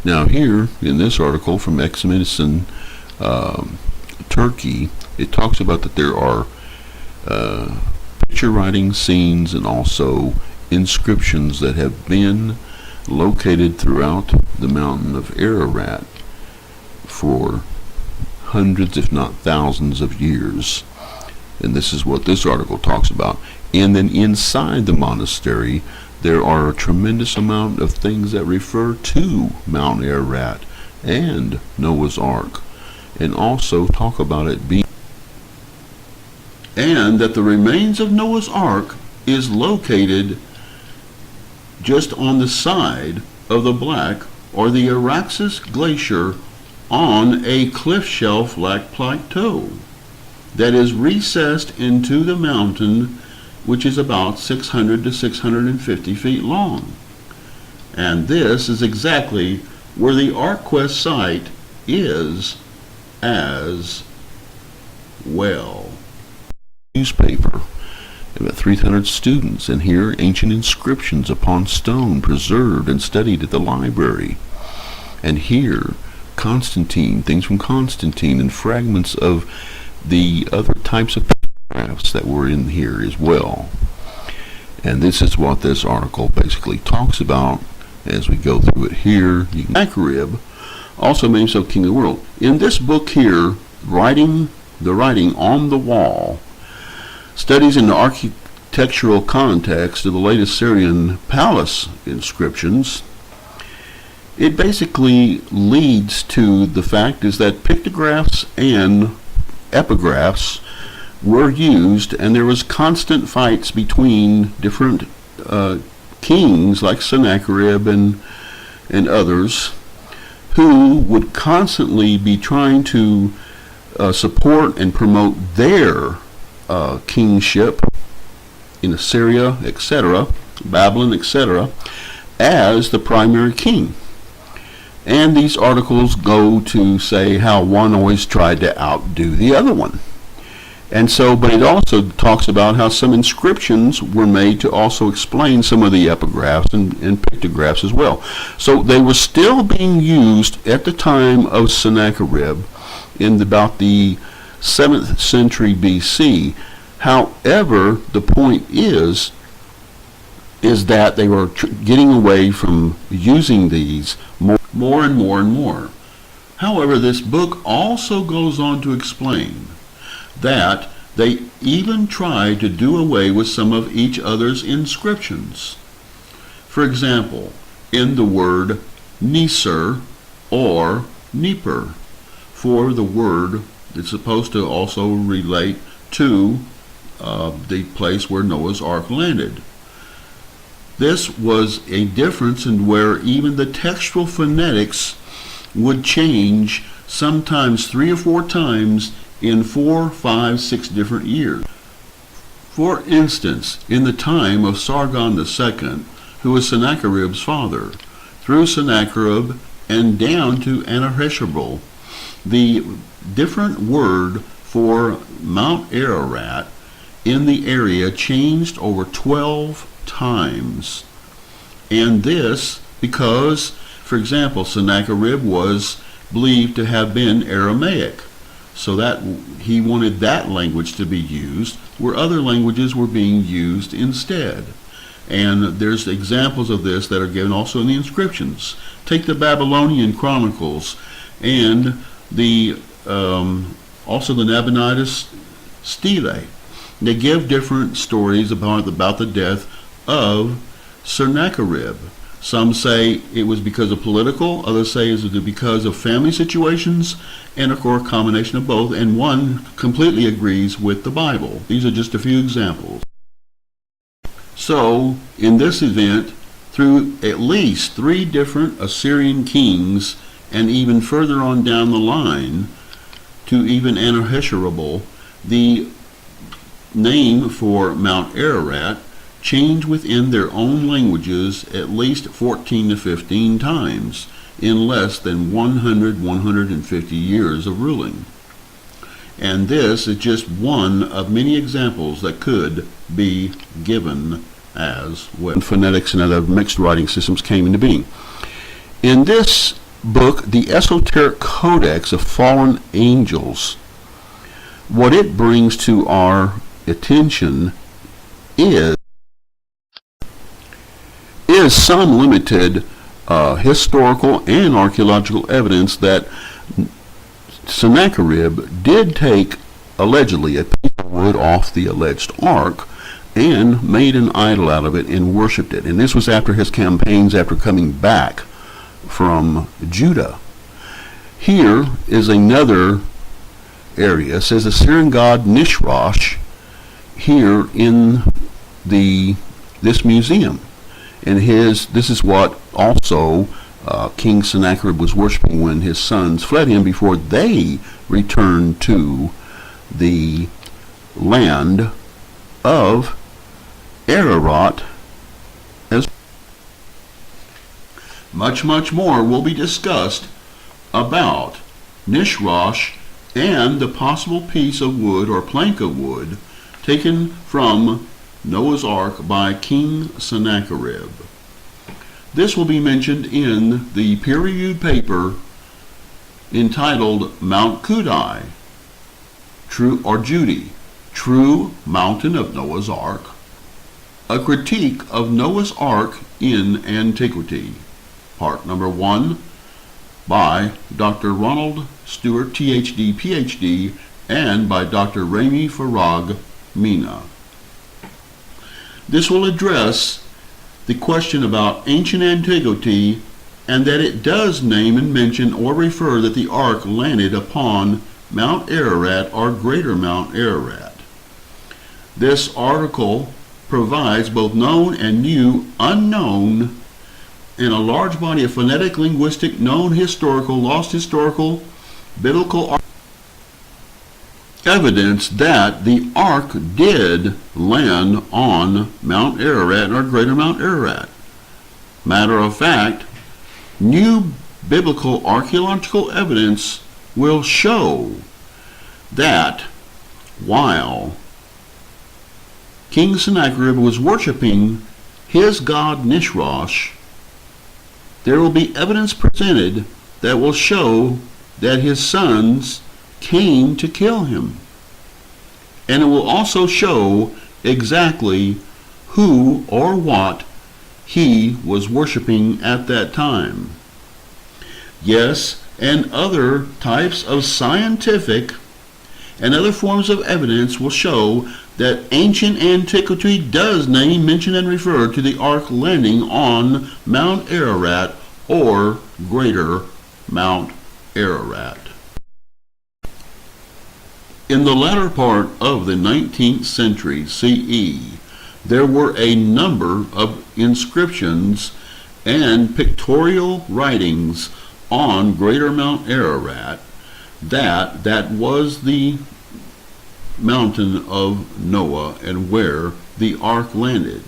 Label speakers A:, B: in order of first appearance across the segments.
A: Now here in this article from Exmedicine, Turkey, it talks about that there are picture writing scenes and also inscriptions that have been located throughout the mountain of Ararat for hundreds if not thousands of years. And this is what this article talks about. And then inside the monastery there are a tremendous amount of things that refer to Mount Ararat and Noah's Ark, and also talk about it being, and that the remains of Noah's Ark is located just on the side of the Black or the Araxes Glacier on a cliff shelf-like plateau that is recessed into the mountain, which is about 600 to 650 feet long. And this is exactly where the Ark-Quest site is as well. Newspaper, about 300 students, and here ancient inscriptions upon stone preserved and studied at the library. And here Constantine, things from Constantine, and fragments of the other types of pictographs that were in here as well. And this is what this article basically talks about as we go through it here. Sennacherib, also named so King of the World. In this book here, the writing on the wall, studies in the architectural context of the late Assyrian palace inscriptions, it basically leads to the fact is that pictographs and epigraphs were used, and there was constant fights between different kings like Sennacherib and others, who would constantly be trying to support and promote their kingship in Assyria, etc., Babylon, etc., as the primary king. And these articles go to say how one always tried to outdo the other one. And so, but it also talks about how some inscriptions were made to also explain some of the epigraphs and pictographs as well. So they were still being used at the time of Sennacherib in about the 7th century BC. However, the point is that they were getting away from using these more and more and more. However, this book also goes on to explain that they even tried to do away with some of each other's inscriptions. For example, in the word Nisr or Nippur, for the word that's supposed to also relate to the place where Noah's Ark landed. This was a difference in where even the textual phonetics would change sometimes 3 or 4 times in 4, 5, 6 different years. For instance, in the time of Sargon II, who was Sennacherib's father, through Sennacherib and down to Anaheshtabal, the different word for Mount Ararat in the area changed over 12 times. And this because, for example, Sennacherib was believed to have been Aramaic, so that he wanted that language to be used where other languages were being used instead. And there's examples of this that are given also in the inscriptions. Take the Babylonian Chronicles and the also the Nabonidus Stele. They give different stories about the death of Sennacherib. Some say it was because of political, others say it was because of family situations, and of course a combination of both, and one completely agrees with the Bible. These are just a few examples. So, in this event, through at least 3 different Assyrian kings, and even further on down the line, to even Anaheshtabal, the name for Mount Ararat changed within their own languages at least 14 to 15 times in less than 150 years of ruling. And this is just one of many examples that could be given as well. Phonetics and other mixed writing systems came into being. In this book, The Esoteric Codex of Fallen Angels, what it brings to our attention is some limited historical and archaeological evidence that Sennacherib did take, allegedly, a piece of wood off the alleged ark and made an idol out of it and worshipped it. And this was after his campaigns, after coming back from Judah. Here is another area. It says the Syrian god Nishrosh here in this museum. And this is what also King Sennacherib was worshiping when his sons fled him before they returned to the land of Ararat. As much more will be discussed about Nishrosh and the possible piece of wood or plank of wood taken from Noah's Ark by King Sennacherib. This will be mentioned in the peer-reviewed paper entitled Mount Cudi, Cudi, True Mountain of Noah's Ark, a critique of Noah's Ark in Antiquity, part number 1, by Dr. Ronald Stewart, THD, PhD, and by Dr. Rami Farag, Mina. This will address the question about ancient antiquity and that it does name and mention or refer that the ark landed upon Mount Ararat or Greater Mount Ararat. This article provides both known and new, unknown, and a large body of phonetic, linguistic, known historical, lost historical, biblical evidence that the ark did land on Mount Ararat or Greater Mount Ararat. Matter of fact, new biblical archaeological evidence will show that while King Sennacherib was worshiping his god Nishrosh, there will be evidence presented that will show that his sons came to kill him. And it will also show exactly who or what he was worshiping at that time. Yes, and other types of scientific and other forms of evidence will show that ancient antiquity does name, mention, and refer to the ark landing on Mount Ararat or Greater Mount Ararat. In the latter part of the 19th century CE, there were a number of inscriptions and pictorial writings on Greater Mount Ararat that was the mountain of Noah and where the ark landed.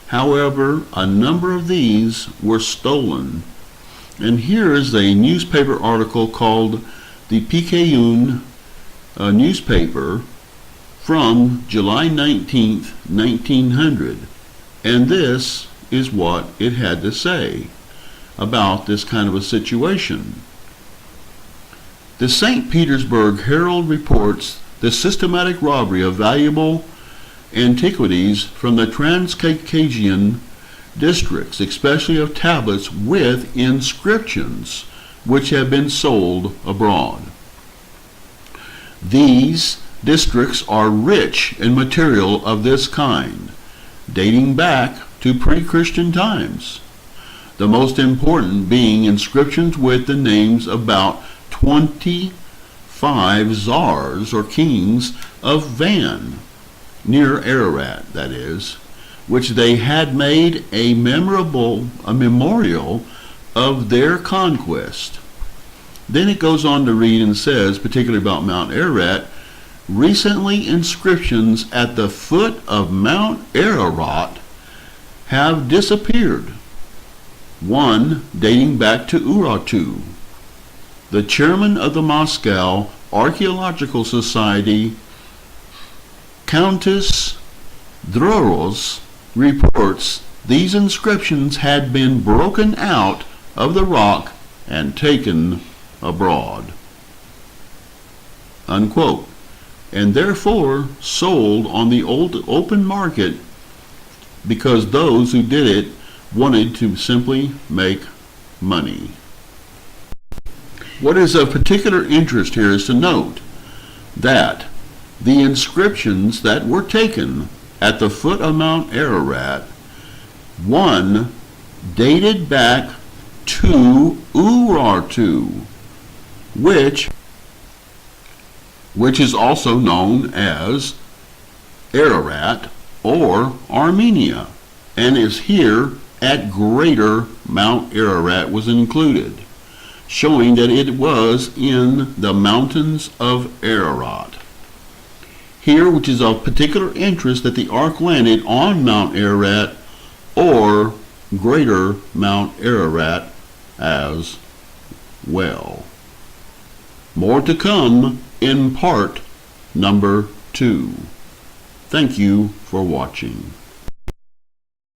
A: However, a number of these were stolen, and here is a newspaper article called the Picayune newspaper from July 19th, 1900, and this is what it had to say about this kind of a situation. The St. Petersburg Herald reports the systematic robbery of valuable antiquities from the Transcaucasian districts, especially of tablets with inscriptions which have been sold abroad. These districts are rich in material of this kind, dating back to pre-Christian times, the most important being inscriptions with the names about 25 czars or kings of Van, near Ararat, that is, which they had made a memorial of their conquest. Then it goes on to read and says, particularly about Mount Ararat, recently inscriptions at the foot of Mount Ararat have disappeared. One dating back to Urartu. The chairman of the Moscow Archaeological Society, Countess Droros, reports these inscriptions had been broken out of the rock and taken abroad," unquote, and therefore sold on the open market because those who did it wanted to simply make money. What is of particular interest here is to note that the inscriptions that were taken at the foot of Mount Ararat, one dated back to Urartu, which is also known as Ararat or Armenia, and is here at Greater Mount Ararat was included, showing that it was in the mountains of Ararat. Here, which is of particular interest, that the ark landed on Mount Ararat or Greater Mount Ararat as well. More to come in part number 2. Thank you for watching.